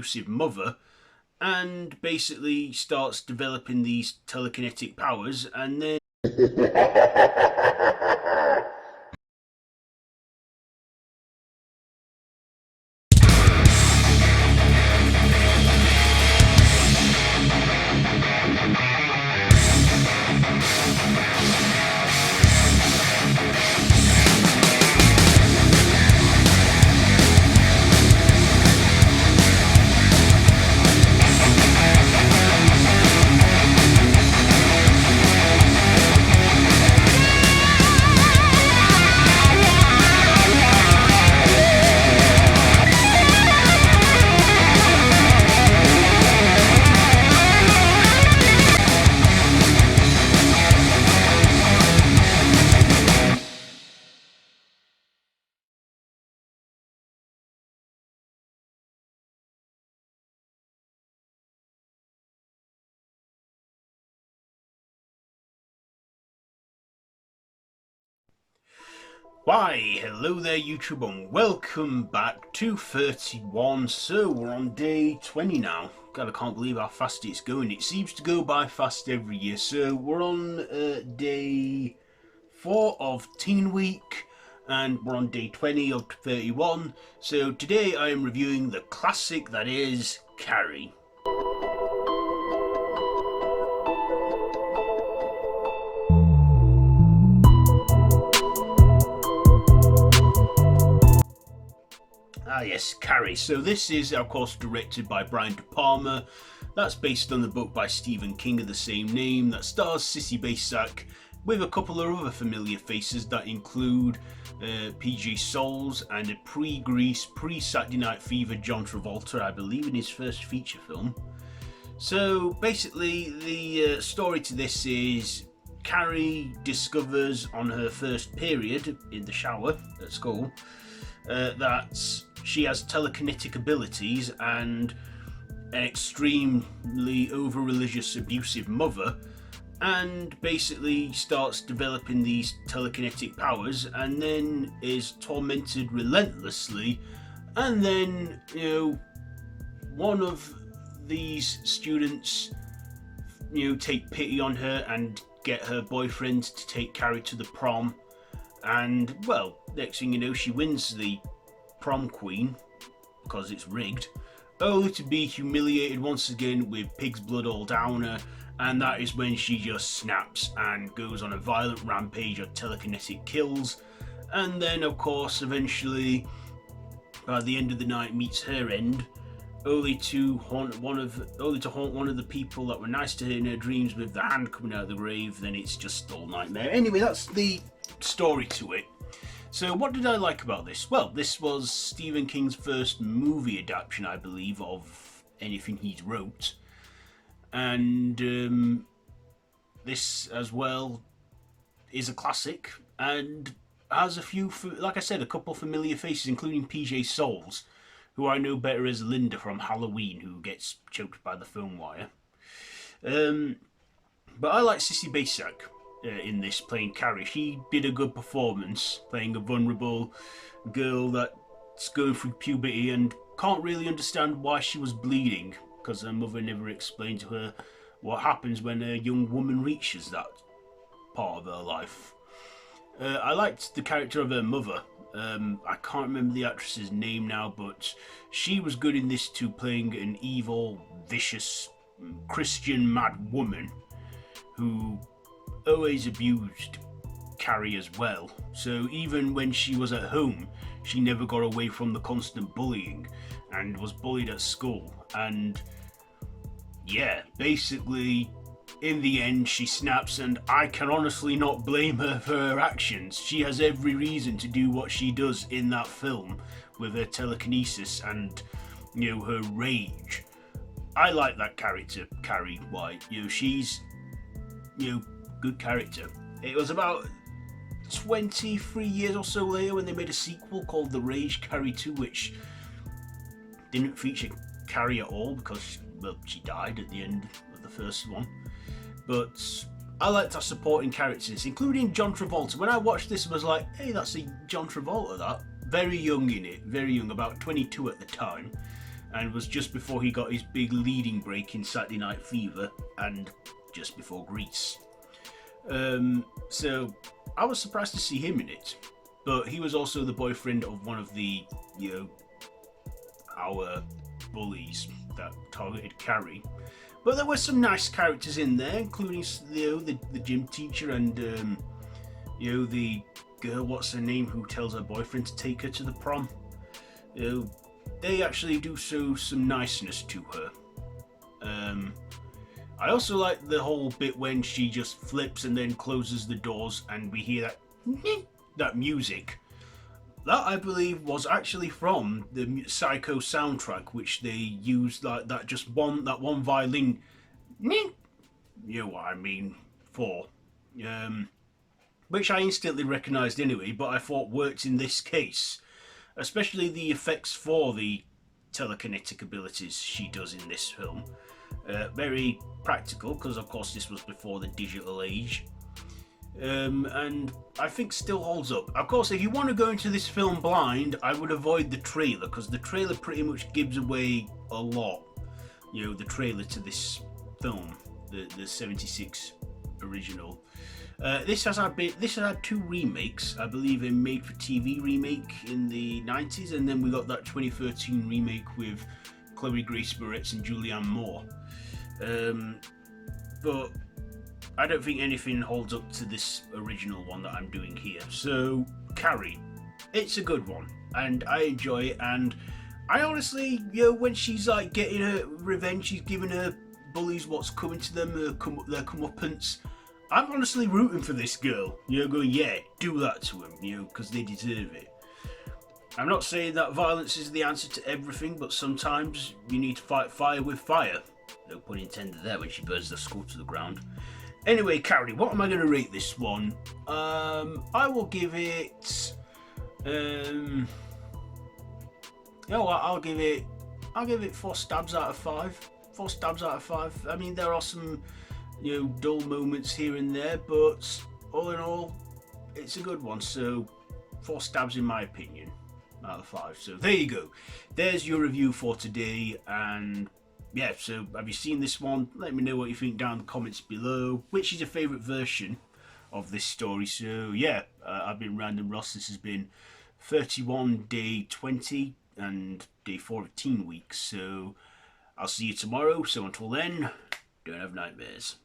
abusive mother, and basically starts developing these telekinetic powers, and then why, hello there YouTube, and welcome back to 31. So we're on day 20 now. God, I can't believe how fast it's going. It seems to go by fast every year. So we're on day 4 of Teen Week, and we're on day 20 of 31. So today I am reviewing the classic that is Carrie. Ah yes, Carrie. So this is, of course, directed by Brian De Palma. That's based on the book by Stephen King of the same name, that stars Sissy Spacek, with a couple of other familiar faces that include PJ Souls and a pre-Grease, pre-Saturday Night Fever John Travolta, I believe, in his first feature film. So basically the story to this is Carrie discovers on her first period in the shower at school that she has telekinetic abilities, and an extremely over-religious, abusive mother, and basically starts developing these telekinetic powers, and then is tormented relentlessly. And then, one of these students, take pity on her and get her boyfriend to take Carrie to the prom. And, well, next thing you know, she wins the prom queen, because it's rigged, only to be humiliated once again with pig's blood all down her, and that is when she just snaps and goes on a violent rampage of telekinetic kills, and then, of course, eventually, by the end of the night, meets her end, only to haunt one of the people that were nice to her in her dreams with the hand coming out of the grave. Then it's just all nightmare. Anyway, that's the story to it. So what did I like about this? Well, this was Stephen King's first movie adaptation, I believe, of anything he's wrote. And this, as well, is a classic and has a few, like I said, a couple familiar faces, including PJ Souls, who I know better as Linda from Halloween, who gets choked by the phone wire. But I like Sissy Spacek in this, playing Carrie. She did a good performance, playing a vulnerable girl that's going through puberty and can't really understand why she was bleeding, because her mother never explained to her what happens when a young woman reaches that part of her life. I liked the character of her mother. I can't remember the actress's name now, but she was good in this too, playing an evil, vicious, Christian mad woman who always abused Carrie as well. So even when she was at home, she never got away from the constant bullying and was bullied at school. And yeah, basically, in the end, she snaps, and I can honestly not blame her for her actions. She has every reason to do what she does in that film with her telekinesis and, her rage. I like that character, Carrie White. She's, good character. It was about 23 years or so later when they made a sequel called The Rage Carrie 2, which didn't feature Carrie at all because, well, she died at the end of the first one. But I liked our supporting characters, including John Travolta. When I watched this, I was like, hey, that's a John Travolta, that. Very young in it, very young, about 22 at the time. and was just before he got his big leading break in Saturday Night Fever and just before Grease. So I was surprised to see him in it, but he was also the boyfriend of one of the, our bullies that targeted Carrie. But there were some nice characters in there, including the gym teacher and the girl, what's her name, who tells her boyfriend to take her to the prom. They actually do show some niceness to her. I also like the whole bit when she just flips and then closes the doors and we hear that music. That, I believe, was actually from the Psycho soundtrack, which they used like that one violin. You know what I mean? For. Which I instantly recognised anyway, but I thought worked in this case. Especially the effects for the telekinetic abilities she does in this film. Very practical, because of course this was before the digital age. And I think still holds up. Of course, if you want to go into this film blind, I would avoid the trailer, because the trailer pretty much gives away a lot. The trailer to this film, the 76 original. This has had two remakes. I believe a made-for-TV remake in the 90s, and then we got that 2013 remake with Chloe Grace Moretz and Julianne Moore. But I don't think anything holds up to this original one that I'm doing here. So, Carrie, it's a good one, and I enjoy it. And I honestly, when she's like getting her revenge, she's giving her bullies what's coming to them, their comeuppance. I'm honestly rooting for this girl. Going, yeah, do that to them, because they deserve it. I'm not saying that violence is the answer to everything, but sometimes you need to fight fire with fire. No pun intended there when she burns the skull to the ground. Anyway, Carrie, what am I going to rate this one? I will give it. I'll give it 4 stabs out of 5. 4 stabs out of 5. I mean, there are some, dull moments here and there, but all in all, it's a good one. So, 4 stabs in my opinion out of 5. So there you go. There's your review for today, and yeah, so have you seen this one? Let me know what you think down in the comments below. Which is your favourite version of this story? So yeah, I've been Random Ross. This has been 31 day 20 and day 14 weeks. So I'll see you tomorrow. So until then, don't have nightmares.